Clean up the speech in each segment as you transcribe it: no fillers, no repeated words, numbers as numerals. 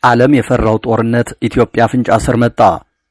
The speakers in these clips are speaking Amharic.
ዓለም የፈራው ጦርነት ኢትዮጵያ አፍንጫ ስር መጣ።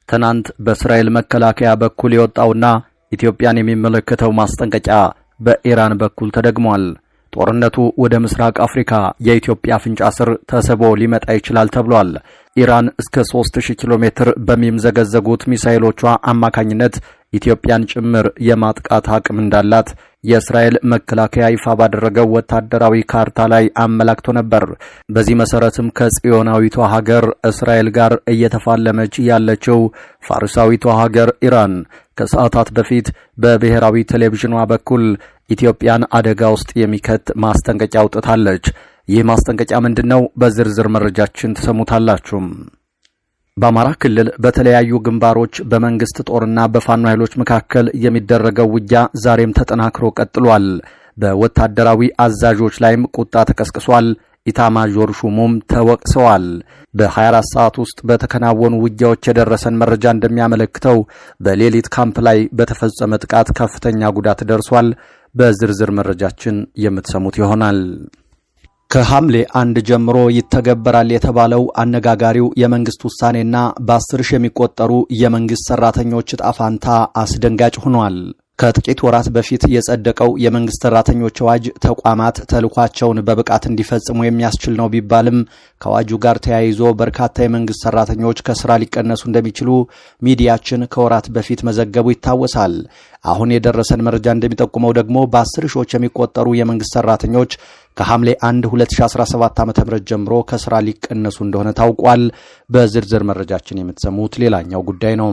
ትናንት በእስራኤል መከላከያ በኩል የወጣውና ኢትዮጵያን የሚመለከተው ማስጠንቀቂያ በኢራን በኩል ተደግሟል። ጦርነቱ ወደ ምስራቅ አፍሪካ የኢትዮጵያ አፍንጫ ስር ተስቦ ሊመጣ ይችላል ተብሏል። ኢራን እስከ 3000 ኪሎ ሜትር በሚምዘገዘጉት ሚሳኤሎቿ አማካኝነት ኢትዮጵያን ጭምር የማጥቃት አቅም እንዳላት የእስራኤል መከላከያ ይፋ ባደረገው ወታደራዊ ካርታ ላይ አመላክቶ ነበር። በዚህ መሰረትም ከጽዮናዊቷ ሀገር እስራኤል ጋር እየተፋለመች ያለችው ፋርሳዊቷ ሀገር ኢራን ከሰዓታት በፊት በብሔራዊ ቴሌቪዥኗ በኩል ኢትዮጵያን አደጋ ውስጥ የሚከት ማስጠንቀቂያ አውጥታለች። ይህ ማስጠንቀቂያ ምንድነው? በዝርዝር መረጃችን ተሰሙታላችሁ። በአማራ ክልል በተለያዩ ግንባሮች በመንግስት ጦርና በፋኖ ኃይሎች መካከል የሚደረገው ውጊያ ዛሬም ተጠናክሮ ቀጥሏል። በወታደራዊ አዛዦች ላይም ቁጣ ተቀስቅሷል። ኢታማዦር ሹሙም ተወቅሰዋል። በ24 ሰዓት ውስጥ በተከናወኑ ውጊያዎች የደረሰን መረጃ እንደሚያመለክተው በሌሊት ካምፕ ላይ በተፈጸመ ጥቃት ከፍተኛ ጉዳት ደርሷል። በዝርዝር መረጃችን የምትሰሙት ይሆናል። ከሐምሌ 1 ጀምሮ ይተገበራል የተባለው አነጋጋሪው የመንግስት ውሳኔና በ10 ሺህ የሚቆጠሩ የመንግስት ሰራተኞች ዕጣ ፈንታ አስደንጋጭ ሆኗል። ከጥቂት ወራት በፊት የጸደቀው የመንግስት ሰራተኞች አዋጅ ተቋማት ተልኳቸውን በብቃት እንዲፈጽሙ የሚያስችል ነው ቢባልም ከአዋጁ ጋር ተያይዞ በርካታ የመንግስት ሰራተኞች ከስራ ሊቀነሱ እንደሚችሉ ሚዲያችን ከወራት በፊት መዘገቡ ይታወሳል። አሁን የደረሰን መረጃ እንደሚጠቁመው ደግሞ በ10 ሺዎች የሚቆጠሩ የመንግስት ሰራተኞች ከሐምሌ 1 2017 ዓ.ም ጀምሮ ከስራ ሊቀነሱ እንደሆነ ታውቋል። በዝርዝር መረጃችን የምትሰሙት ሌላኛው ጉዳይ ነው።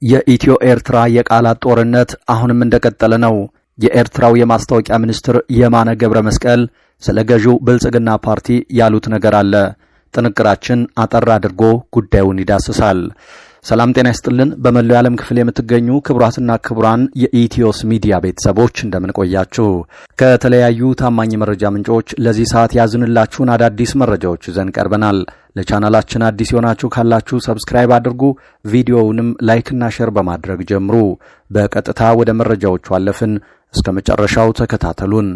የኢትዮ ኤርትራ የቃላት ጦርነት አሁንም እንደቀጠለ ነው። የኤርትራው የማስታወቂያ ሚኒስትር የማነ ገብረ መስቀል ስለ ገዢው ብልጽግና ፓርቲ ያሉት ነገር አለ። ጥንቅራችን አጠር አድርጎ ጉዳዩን ይዳስሳል። ሰላም ጤና ይስጥልን። በመላው የዓለም ክፍል የምትገኙ ክቡራትና ክቡራን የኢትዮስ ሚዲያ ቤተሰቦች እንደምን ቆያችሁ? ከተለያዩ ታማኝ መረጃ ምንጮች ለዚህ ሰዓት ያዝንላችሁን አዳዲስ መረጃዎች ይዘን ቀርበናል። ለቻናላችን አዲስ የሆናችሁ ካላችሁ ሰብስክራይብ አድርጉ። ቪዲዮውንም ላይክና ሼር በማድረግ ጀምሩ። በቀጥታ ወደ መረጃዎቹ አለፍን። እስከ መጨረሻው ተከታተሉን።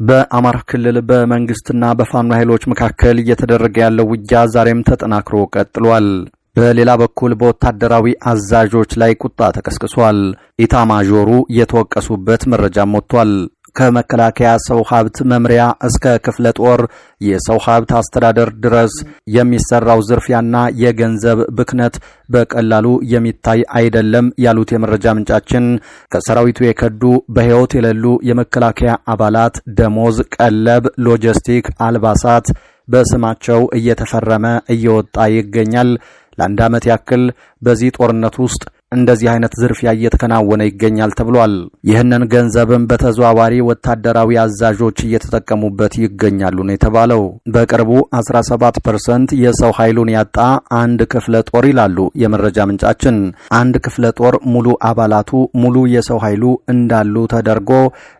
በአማራ ክልል በመንግስትና በፋኖ ኃይሎች መካከል እየተደረገ ያለው ውጊያ ዛሬም ተጠናክሮ ቀጥሏል። በሌላ በኩል በወታደራዊ አዛዦች ላይ ቁጣ ተቀስቅሷል። ኢታማዦሩ የተወቀሱበት መረጃም ወጥቷል። ከመከላከያ ሰው ሀብት መምሪያ እስከ ክፍለ ጦር የሰው ሀብት አስተዳደር ድረስ የሚሰራው ዝርፊያና የገንዘብ ብክነት በቀላሉ የሚታይ አይደለም ያሉት የመረጃ ምንጫችን ከሰራዊቱ የከዱ በሕይወት የሌሉ የመከላከያ አባላት ደሞዝ፣ ቀለብ፣ ሎጂስቲክ፣ አልባሳት በስማቸው እየተፈረመ እየወጣ ይገኛል። ለአንድ ዓመት ያክል በዚህ ጦርነት ውስጥ እንደዚህ አይነት ዝርፊያ እየተከናወነ ይገኛል ተብሏል። ይህንን ገንዘብም በተዘዋዋሪ ወታደራዊ አዛዦች እየተጠቀሙበት ይገኛሉ ነው የተባለው። በቅርቡ 17% የሰው ኃይሉን ያጣ አንድ ክፍለ ጦር ይላሉ የመረጃ ምንጫችን። አንድ ክፍለ ጦር ሙሉ አባላቱ ሙሉ የሰው ኃይሉ እንዳሉ ተደርጎ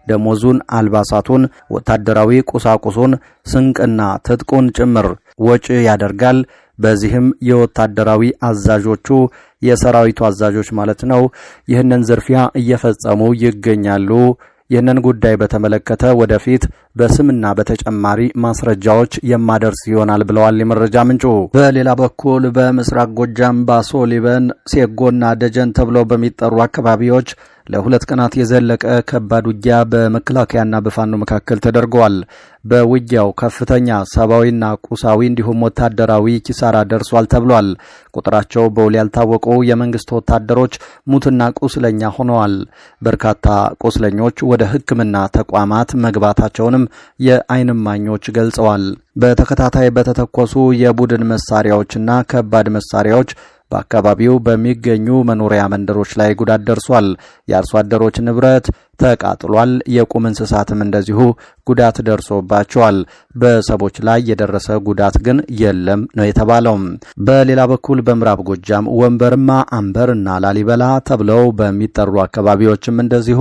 ደሞዙን፣ አልባሳቱን፣ ወታደራዊ ቁሳቁሱን፣ ስንቅና ትጥቁን ጭምር ወጪ ያደርጋል። በዚህም የወታደራዊ አዛዦቹ የሰራዊቱ አዛዦች ማለት ነው ይህንን ዝርፊያ እየፈጸሙ ይገኛሉ። ይህንን ጉዳይ በተመለከተ ወደፊት በስምና በተጨማሪ ማስረጃዎች የማደርስ ይሆናል ብለዋል የመረጃ ምንጩ። በሌላ በኩል በምስራቅ ጎጃም ባሶ ሊበን፣ ሴጎና ደጀን ተብለው በሚጠሩ አካባቢዎች ለሁለት ቀናት የዘለቀ ከባድ ውጊያ በመከላከያና በፋኖ መካከል ተደርገዋል። በውጊያው ከፍተኛ ሰብአዊና ቁሳዊ እንዲሁም ወታደራዊ ኪሳራ ደርሷል ተብሏል። ቁጥራቸው በውል ያልታወቁ የመንግስት ወታደሮች ሙትና ቁስለኛ ሆነዋል። በርካታ ቁስለኞች ወደ ሕክምና ተቋማት መግባታቸውንም የዓይን እማኞች ገልጸዋል። በተከታታይ በተተኮሱ የቡድን መሳሪያዎችና ከባድ መሳሪያዎች በአካባቢው በሚገኙ መኖሪያ መንደሮች ላይ ጉዳት ደርሷል። የአርሶ አደሮች ንብረት ተቃጥሏል። የቁም እንስሳትም እንደዚሁ ጉዳት ደርሶባቸዋል። በሰዎች ላይ የደረሰ ጉዳት ግን የለም ነው የተባለው። በሌላ በኩል በምዕራብ ጎጃም ወንበርማ፣ አንበርና ላሊበላ ተብለው በሚጠሩ አካባቢዎችም እንደዚሁ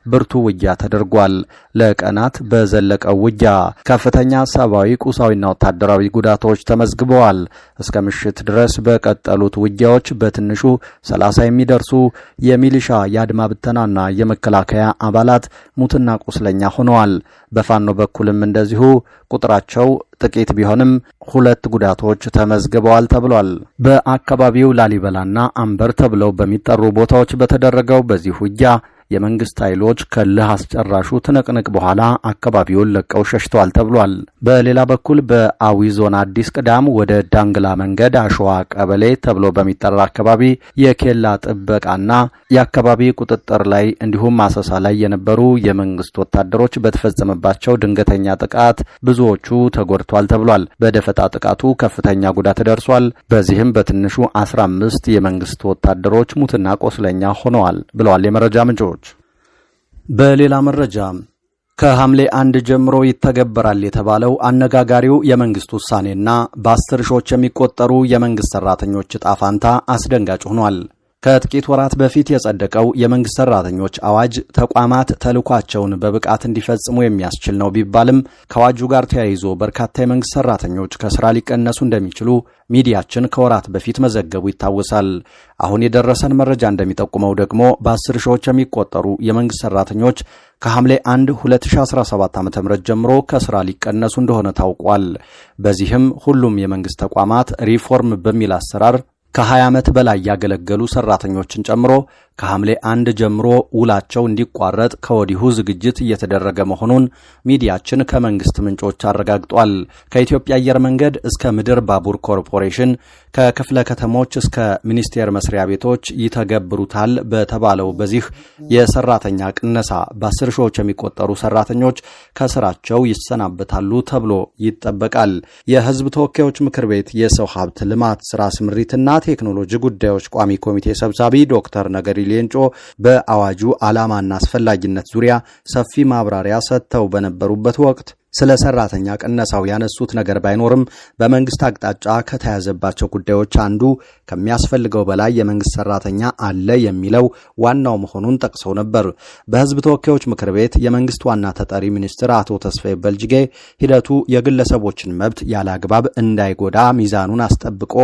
ብርቱ ውጊያ ተደርጓል። ለቀናት በዘለቀው ውጊያ ከፍተኛ ሰብአዊ፣ ቁሳዊና ወታደራዊ ጉዳቶች ተመዝግበዋል። እስከ ምሽት ድረስ በቀጠሉት ውጊያዎች በትንሹ 30 የሚደርሱ የሚሊሻ የአድማ ብተናና የመከላከያ አባላት ሙትና ቁስለኛ ሆነዋል። በፋኖ በኩልም እንደዚሁ ቁጥራቸው ጥቂት ቢሆንም 2 ጉዳቶች ተመዝግበዋል ተብሏል። በአካባቢው ላሊበላና አንበር ተብለው በሚጠሩ ቦታዎች በተደረገው በዚህ ውጊያ የመንግስት ኃይሎች ከልህ አስጨራሹ ትንቅንቅ በኋላ አካባቢውን ለቀው ሸሽተዋል ተብሏል። በሌላ በኩል በአዊ ዞን አዲስ ቅዳም ወደ ዳንግላ መንገድ አሸዋ ቀበሌ ተብሎ በሚጠራ አካባቢ የኬላ ጥበቃና የአካባቢ ቁጥጥር ላይ እንዲሁም አሰሳ ላይ የነበሩ የመንግስት ወታደሮች በተፈጸመባቸው ድንገተኛ ጥቃት ብዙዎቹ ተጎድተዋል ተብሏል። በደፈጣ ጥቃቱ ከፍተኛ ጉዳት ደርሷል። በዚህም በትንሹ 15 የመንግስት ወታደሮች ሙትና ቆስለኛ ሆነዋል ብለዋል የመረጃ ምንጮች። በሌላ መረጃ ከሐምሌ 1 ጀምሮ ይተገበራል የተባለው አነጋጋሪው የመንግስት ውሳኔና በ10 ሺዎች የሚቆጠሩ የመንግስት ሰራተኞች ዕጣ ፈንታ አስደንጋጭ ሆኗል። ከጥቂት ወራት በፊት የጸደቀው የመንግስት ሰራተኞች አዋጅ ተቋማት ተልኳቸውን በብቃት እንዲፈጽሙ የሚያስችል ነው ቢባልም ከአዋጁ ጋር ተያይዞ በርካታ የመንግስት ሰራተኞች ከስራ ሊቀነሱ እንደሚችሉ ሚዲያችን ከወራት በፊት መዘገቡ ይታወሳል። አሁን የደረሰን መረጃ እንደሚጠቁመው ደግሞ በ10 ሺዎች የሚቆጠሩ የመንግስት ሰራተኞች ከሐምሌ 1 2017 ዓ.ም ጀምሮ ከስራ ሊቀነሱ እንደሆነ ታውቋል። በዚህም ሁሉም የመንግስት ተቋማት ሪፎርም በሚል አሰራር ከ20 ዓመት በላይ ያገለገሉ ሰራተኞችን ጨምሮ ከሐምሌ 1 ጀምሮ ውላቸው እንዲቋረጥ ከወዲሁ ዝግጅት እየተደረገ መሆኑን ሚዲያችን ከመንግስት ምንጮች አረጋግጧል። ከኢትዮጵያ አየር መንገድ እስከ ምድር ባቡር ኮርፖሬሽን ከክፍለ ከተሞች እስከ ሚኒስቴር መስሪያ ቤቶች ይተገብሩታል በተባለው በዚህ የሰራተኛ ቅነሳ በ10 ሺዎች የሚቆጠሩ ሰራተኞች ከስራቸው ይሰናበታሉ ተብሎ ይጠበቃል። የህዝብ ተወካዮች ምክር ቤት የሰው ሀብት ልማት ስራ ስምሪትና ቴክኖሎጂ ጉዳዮች ቋሚ ኮሚቴ ሰብሳቢ ዶክተር ነገሪ ሌንጮ በአዋጁ ዓላማና አስፈላጊነት ዙሪያ ሰፊ ማብራሪያ ሰጥተው በነበሩበት ወቅት ስለ ሰራተኛ ቅነሳው ያነሱት ነገር ባይኖርም በመንግስት አቅጣጫ ከተያዘባቸው ጉዳዮች አንዱ ከሚያስፈልገው በላይ የመንግስት ሰራተኛ አለ የሚለው ዋናው መሆኑን ጠቅሰው ነበር። በህዝብ ተወካዮች ምክር ቤት የመንግስት ዋና ተጠሪ ሚኒስትር አቶ ተስፋዬ በልጅጌ ሂደቱ የግለሰቦችን መብት ያለ አግባብ እንዳይጎዳ ሚዛኑን አስጠብቆ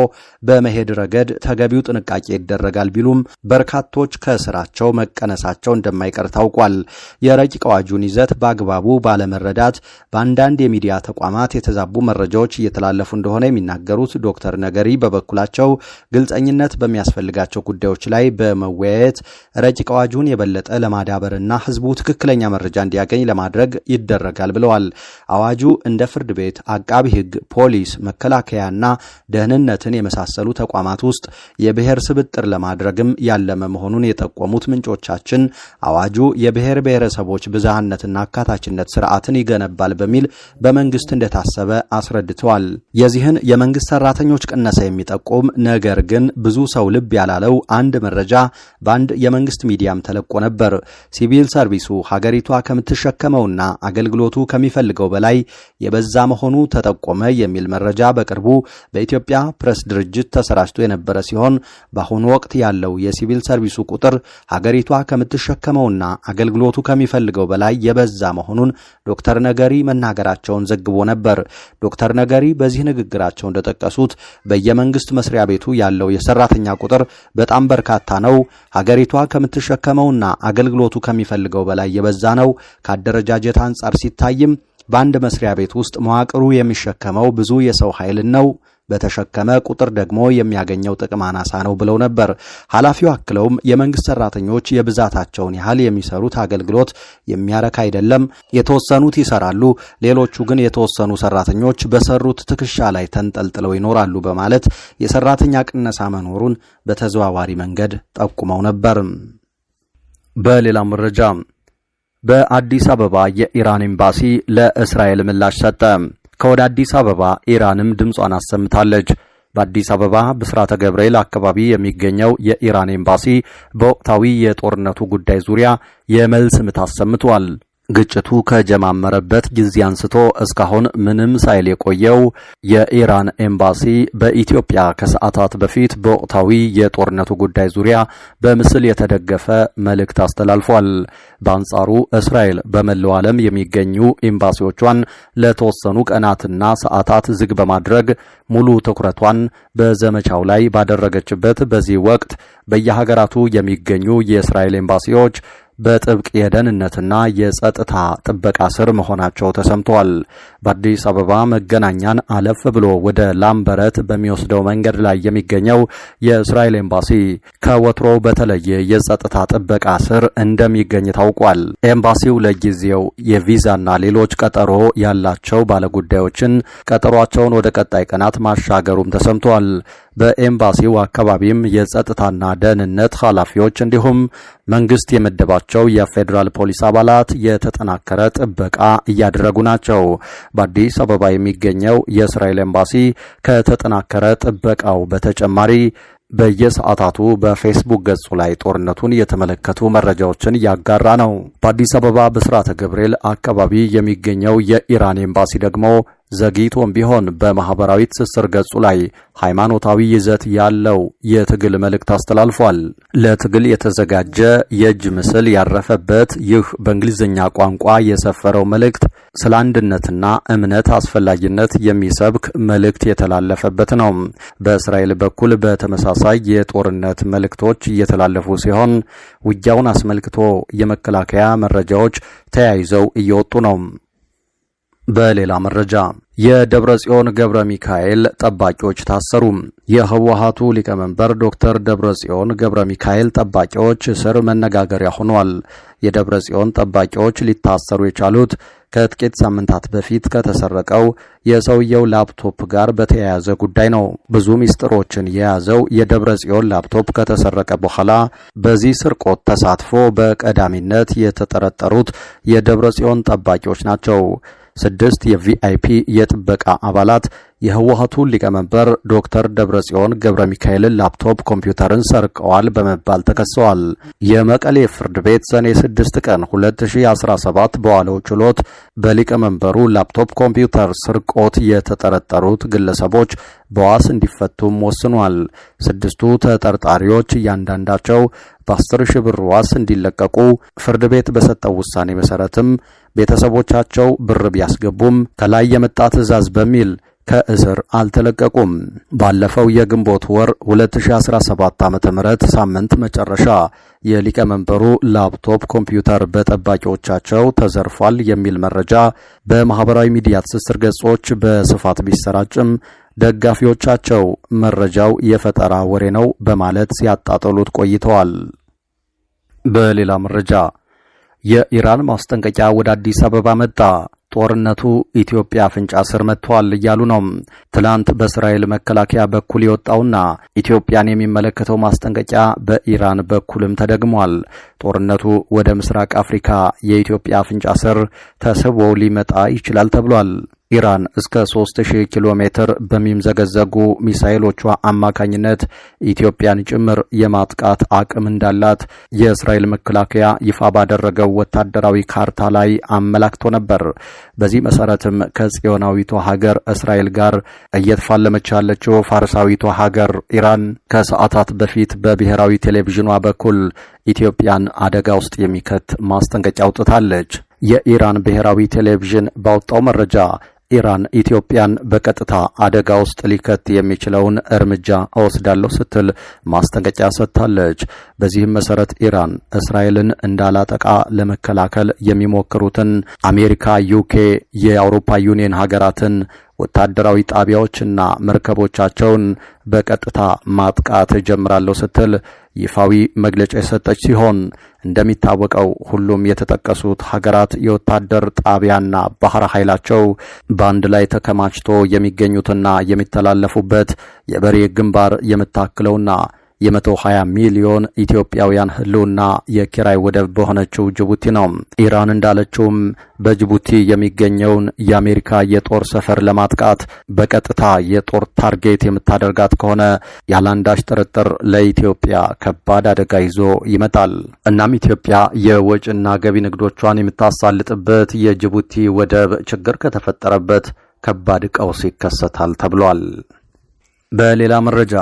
በመሄድ ረገድ ተገቢው ጥንቃቄ ይደረጋል ቢሉም በርካቶች ከስራቸው መቀነሳቸው እንደማይቀር ታውቋል። የረቂቅ አዋጁን ይዘት በአግባቡ ባለመረዳት በአንዳንድ የሚዲያ ተቋማት የተዛቡ መረጃዎች እየተላለፉ እንደሆነ የሚናገሩት ዶክተር ነገሪ በበኩላቸው ግልጸኝነት በሚያስፈልጋቸው ጉዳዮች ላይ በመወያየት ረቂቅ አዋጁን የበለጠ ለማዳበርና ህዝቡ ትክክለኛ መረጃ እንዲያገኝ ለማድረግ ይደረጋል ብለዋል። አዋጁ እንደ ፍርድ ቤት፣ አቃቢ ህግ፣ ፖሊስ፣ መከላከያና ደህንነትን የመሳሰሉ ተቋማት ውስጥ የብሔር ስብጥር ለማድረግም ያለመ መሆኑን የጠቆሙት ምንጮቻችን አዋጁ የብሔር ብሔረሰቦች ብዝሃነትና አካታችነት ስርዓትን ይገነባል በሚል በመንግስት እንደታሰበ አስረድተዋል። የዚህን የመንግስት ሰራተኞች ቅነሳ የሚጠቁም ነገር ግን ብዙ ሰው ልብ ያላለው አንድ መረጃ በአንድ የመንግስት ሚዲያም ተለቆ ነበር። ሲቪል ሰርቪሱ ሀገሪቷ ከምትሸከመውና አገልግሎቱ ከሚፈልገው በላይ የበዛ መሆኑ ተጠቆመ የሚል መረጃ በቅርቡ በኢትዮጵያ ፕሬስ ድርጅት ተሰራጭቶ የነበረ ሲሆን በአሁኑ ወቅት ያለው የሲቪል ሰርቪሱ ቁጥር ሀገሪቷ ከምትሸከመውና አገልግሎቱ ከሚፈልገው በላይ የበዛ መሆኑን ዶክተር ነገሪ መናገራቸውን ዘግቦ ነበር። ዶክተር ነገሪ በዚህ ንግግራቸው እንደጠቀሱት በየመንግስት መስሪያ ቤቱ ያለው የሰራተኛ ቁጥር በጣም በርካታ ነው። ሀገሪቷ ከምትሸከመውና አገልግሎቱ ከሚፈልገው በላይ የበዛ ነው። ከአደረጃጀት አንጻር ሲታይም በአንድ መስሪያ ቤት ውስጥ መዋቅሩ የሚሸከመው ብዙ የሰው ኃይል ነው። በተሸከመ ቁጥር ደግሞ የሚያገኘው ጥቅም አናሳ ነው ብለው ነበር። ኃላፊው አክለውም የመንግስት ሰራተኞች የብዛታቸውን ያህል የሚሰሩት አገልግሎት የሚያረካ አይደለም። የተወሰኑት ይሰራሉ፣ ሌሎቹ ግን የተወሰኑ ሰራተኞች በሰሩት ትከሻ ላይ ተንጠልጥለው ይኖራሉ በማለት የሰራተኛ ቅነሳ መኖሩን በተዘዋዋሪ መንገድ ጠቁመው ነበር። በሌላ መረጃ በአዲስ አበባ የኢራን ኤምባሲ ለእስራኤል ምላሽ ሰጠ። ከወደ አዲስ አበባ ኢራንም ድምጿን አሰምታለች። በአዲስ አበባ ብስራተ ገብርኤል አካባቢ የሚገኘው የኢራን ኤምባሲ በወቅታዊ የጦርነቱ ጉዳይ ዙሪያ የመልስ ምት አሰምቷል። ግጭቱ ከጀማመረበት ጊዜ አንስቶ እስካሁን ምንም ሳይል የቆየው የኢራን ኤምባሲ በኢትዮጵያ ከሰዓታት በፊት በወቅታዊ የጦርነቱ ጉዳይ ዙሪያ በምስል የተደገፈ መልእክት አስተላልፏል። በአንጻሩ እስራኤል በመላው ዓለም የሚገኙ ኤምባሲዎቿን ለተወሰኑ ቀናትና ሰዓታት ዝግ በማድረግ ሙሉ ትኩረቷን በዘመቻው ላይ ባደረገችበት በዚህ ወቅት በየሀገራቱ የሚገኙ የእስራኤል ኤምባሲዎች በጥብቅ የደህንነትና የጸጥታ ጥበቃ ስር መሆናቸው ተሰምቷል። በአዲስ አበባ መገናኛን አለፍ ብሎ ወደ ላምበረት በሚወስደው መንገድ ላይ የሚገኘው የእስራኤል ኤምባሲ ከወትሮ በተለየ የጸጥታ ጥበቃ ስር እንደሚገኝ ታውቋል። ኤምባሲው ለጊዜው የቪዛና ሌሎች ቀጠሮ ያላቸው ባለጉዳዮችን ቀጠሯቸውን ወደ ቀጣይ ቀናት ማሻገሩም ተሰምቷል። በኤምባሲው አካባቢም የጸጥታና ደህንነት ኃላፊዎች እንዲሁም መንግስት የመደባቸው የፌዴራል ፖሊስ አባላት የተጠናከረ ጥበቃ እያደረጉ ናቸው። በአዲስ አበባ የሚገኘው የእስራኤል ኤምባሲ ከተጠናከረ ጥበቃው በተጨማሪ በየሰዓታቱ በፌስቡክ ገጹ ላይ ጦርነቱን የተመለከቱ መረጃዎችን እያጋራ ነው። በአዲስ አበባ ብስራተ ገብርኤል አካባቢ የሚገኘው የኢራን ኤምባሲ ደግሞ ዘግይቶም ቢሆን በማህበራዊ ትስስር ገጹ ላይ ሃይማኖታዊ ይዘት ያለው የትግል መልእክት አስተላልፏል። ለትግል የተዘጋጀ የእጅ ምስል ያረፈበት ይህ በእንግሊዝኛ ቋንቋ የሰፈረው መልእክት ስለ አንድነትና እምነት አስፈላጊነት የሚሰብክ መልእክት የተላለፈበት ነው። በእስራኤል በኩል በተመሳሳይ የጦርነት መልእክቶች እየተላለፉ ሲሆን ውጊያውን አስመልክቶ የመከላከያ መረጃዎች ተያይዘው እየወጡ ነው። በሌላ መረጃ የደብረ ጽዮን ገብረ ሚካኤል ጠባቂዎች ታሰሩ። የህወሓቱ ሊቀመንበር ዶክተር ደብረ ጽዮን ገብረ ሚካኤል ጠባቂዎች እስር መነጋገሪያ ሆኗል። የደብረ ጽዮን ጠባቂዎች ሊታሰሩ የቻሉት ከጥቂት ሳምንታት በፊት ከተሰረቀው የሰውየው ላፕቶፕ ጋር በተያያዘ ጉዳይ ነው። ብዙ ሚስጥሮችን የያዘው የደብረ ጽዮን ላፕቶፕ ከተሰረቀ በኋላ በዚህ ስርቆት ተሳትፎ በቀዳሚነት የተጠረጠሩት የደብረ ጽዮን ጠባቂዎች ናቸው። 6 የቪአይፒ የጥበቃ አባላት የህወሓቱ ሊቀመንበር ዶክተር ደብረጽዮን ገብረ ሚካኤልን ላፕቶፕ ኮምፒውተርን ሰርቀዋል በመባል ተከሰዋል። የመቀሌ ፍርድ ቤት ሰኔ 6 ቀን 2017 በዋለው ችሎት በሊቀመንበሩ ላፕቶፕ ኮምፒውተር ስርቆት የተጠረጠሩት ግለሰቦች በዋስ እንዲፈቱም ወስኗል። 6ቱ ተጠርጣሪዎች እያንዳንዳቸው በ10 ሺህ ብር ዋስ እንዲለቀቁ ፍርድ ቤት በሰጠው ውሳኔ መሰረትም ቤተሰቦቻቸው ብር ቢያስገቡም ከላይ የመጣ ትዕዛዝ በሚል ከእስር አልተለቀቁም። ባለፈው የግንቦት ወር 2017 ዓ.ም ሳምንት መጨረሻ የሊቀመንበሩ ላፕቶፕ ኮምፒውተር በጠባቂዎቻቸው ተዘርፏል የሚል መረጃ በማህበራዊ ሚዲያ ትስስር ገጾች በስፋት ቢሰራጭም ደጋፊዎቻቸው መረጃው የፈጠራ ወሬ ነው በማለት ሲያጣጥሉት ቆይተዋል። በሌላ መረጃ የኢራን ማስጠንቀቂያ ወደ አዲስ አበባ መጣ። ጦርነቱ ኢትዮጵያ አፍንጫ ስር መጥቷል እያሉ ነው። ትላንት በእስራኤል መከላከያ በኩል የወጣውና ኢትዮጵያን የሚመለከተው ማስጠንቀቂያ በኢራን በኩልም ተደግሟል። ጦርነቱ ወደ ምስራቅ አፍሪካ የኢትዮጵያ አፍንጫ ስር ተስቦ ሊመጣ ይችላል ተብሏል። ኢራን እስከ 3000 ኪሎ ሜትር በሚምዘገዘጉ ሚሳኤሎቿ አማካኝነት ኢትዮጵያን ጭምር የማጥቃት አቅም እንዳላት የእስራኤል መከላከያ ይፋ ባደረገው ወታደራዊ ካርታ ላይ አመላክቶ ነበር። በዚህ መሰረትም ከጽዮናዊቷ ሀገር እስራኤል ጋር እየተፋለመች ያለችው ፋርሳዊቷ ሀገር ኢራን ከሰዓታት በፊት በብሔራዊ ቴሌቪዥኗ በኩል ኢትዮጵያን አደጋ ውስጥ የሚከት ማስጠንቀቂያ አውጥታለች። የኢራን ብሔራዊ ቴሌቪዥን ባወጣው መረጃ ኢራን ኢትዮጵያን በቀጥታ አደጋ ውስጥ ሊከት የሚችለውን እርምጃ እወስዳለሁ ስትል ማስጠንቀቂያ ሰጥታለች። በዚህም መሰረት ኢራን እስራኤልን እንዳላጠቃ ለመከላከል የሚሞክሩትን አሜሪካ፣ ዩኬ፣ የአውሮፓ ዩኒየን ሀገራትን ወታደራዊ ጣቢያዎችና መርከቦቻቸውን በቀጥታ ማጥቃት ጀምራለሁ ስትል ይፋዊ መግለጫ የሰጠች ሲሆን እንደሚታወቀው ሁሉም የተጠቀሱት ሀገራት የወታደር ጣቢያና ባህር ኃይላቸው በአንድ ላይ ተከማችቶ የሚገኙትና የሚተላለፉበት የበሬ ግንባር የምታክለውና የ120 ሚሊዮን ኢትዮጵያውያን ህልውና የኪራይ ወደብ በሆነችው ጅቡቲ ነው። ኢራን እንዳለችውም በጅቡቲ የሚገኘውን የአሜሪካ የጦር ሰፈር ለማጥቃት በቀጥታ የጦር ታርጌት የምታደርጋት ከሆነ ያላንዳች ጥርጥር ለኢትዮጵያ ከባድ አደጋ ይዞ ይመጣል። እናም ኢትዮጵያ የወጭና ገቢ ንግዶቿን የምታሳልጥበት የጅቡቲ ወደብ ችግር ከተፈጠረበት ከባድ ቀውስ ይከሰታል ተብሏል። በሌላ መረጃ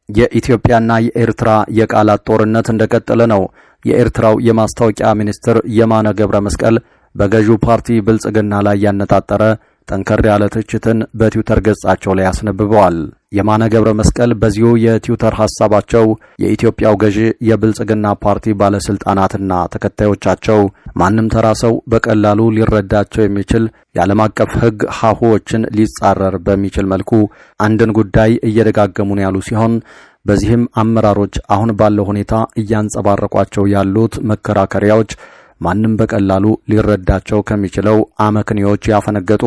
የኢትዮጵያና የኤርትራ የቃላት ጦርነት እንደቀጠለ ነው። የኤርትራው የማስታወቂያ ሚኒስትር የማነ ገብረ መስቀል በገዢው ፓርቲ ብልጽግና ላይ ያነጣጠረ ጠንከር ያለ ትችትን በትዊተር ገጻቸው ላይ አስነብበዋል። የማነ ገብረ መስቀል በዚሁ የትዊተር ሐሳባቸው የኢትዮጵያው ገዢ የብልጽግና ፓርቲ ባለስልጣናትና ተከታዮቻቸው ማንም ተራ ሰው በቀላሉ ሊረዳቸው የሚችል የዓለም አቀፍ ሕግ ሀሁዎችን ሊጻረር በሚችል መልኩ አንድን ጉዳይ እየደጋገሙ ነው ያሉ ሲሆን በዚህም አመራሮች አሁን ባለው ሁኔታ እያንጸባረቋቸው ያሉት መከራከሪያዎች ማንም በቀላሉ ሊረዳቸው ከሚችለው አመክንዮዎች ያፈነገጡ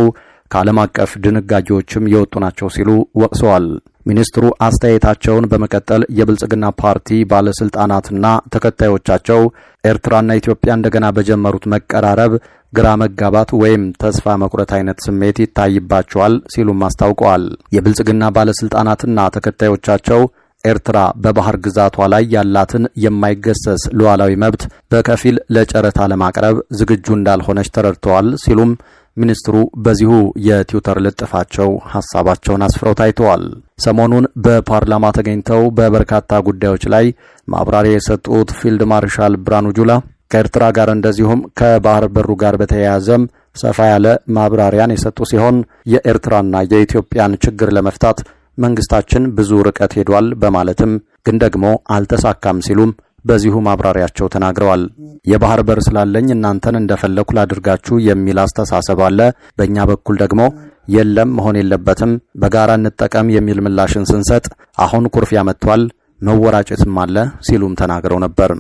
ከዓለም አቀፍ ድንጋጌዎችም የወጡ ናቸው ሲሉ ወቅሰዋል። ሚኒስትሩ አስተያየታቸውን በመቀጠል የብልጽግና ፓርቲ ባለስልጣናትና ተከታዮቻቸው ኤርትራና ኢትዮጵያ እንደገና በጀመሩት መቀራረብ ግራ መጋባት ወይም ተስፋ መቁረጥ አይነት ስሜት ይታይባቸዋል ሲሉም አስታውቀዋል። የብልጽግና ባለስልጣናትና ተከታዮቻቸው ኤርትራ በባህር ግዛቷ ላይ ያላትን የማይገሰስ ሉዓላዊ መብት በከፊል ለጨረታ ለማቅረብ ዝግጁ እንዳልሆነች ተረድተዋል ሲሉም ሚኒስትሩ በዚሁ የትዊተር ልጥፋቸው ሐሳባቸውን አስፍረው ታይተዋል። ሰሞኑን በፓርላማ ተገኝተው በበርካታ ጉዳዮች ላይ ማብራሪያ የሰጡት ፊልድ ማርሻል ብርሃኑ ጁላ ከኤርትራ ጋር እንደዚሁም ከባህር በሩ ጋር በተያያዘም ሰፋ ያለ ማብራሪያን የሰጡ ሲሆን የኤርትራና የኢትዮጵያን ችግር ለመፍታት መንግስታችን ብዙ ርቀት ሄዷል በማለትም ግን ደግሞ አልተሳካም ሲሉም በዚሁ ማብራሪያቸው ተናግረዋል። የባህር በር ስላለኝ እናንተን እንደፈለኩ ላድርጋችሁ የሚል አስተሳሰብ አለ። በእኛ በኩል ደግሞ የለም መሆን የለበትም በጋራ እንጠቀም የሚል ምላሽን ስንሰጥ አሁን ኩርፊያ መጥቷል፣ መወራጨትም አለ ሲሉም ተናግረው ነበር።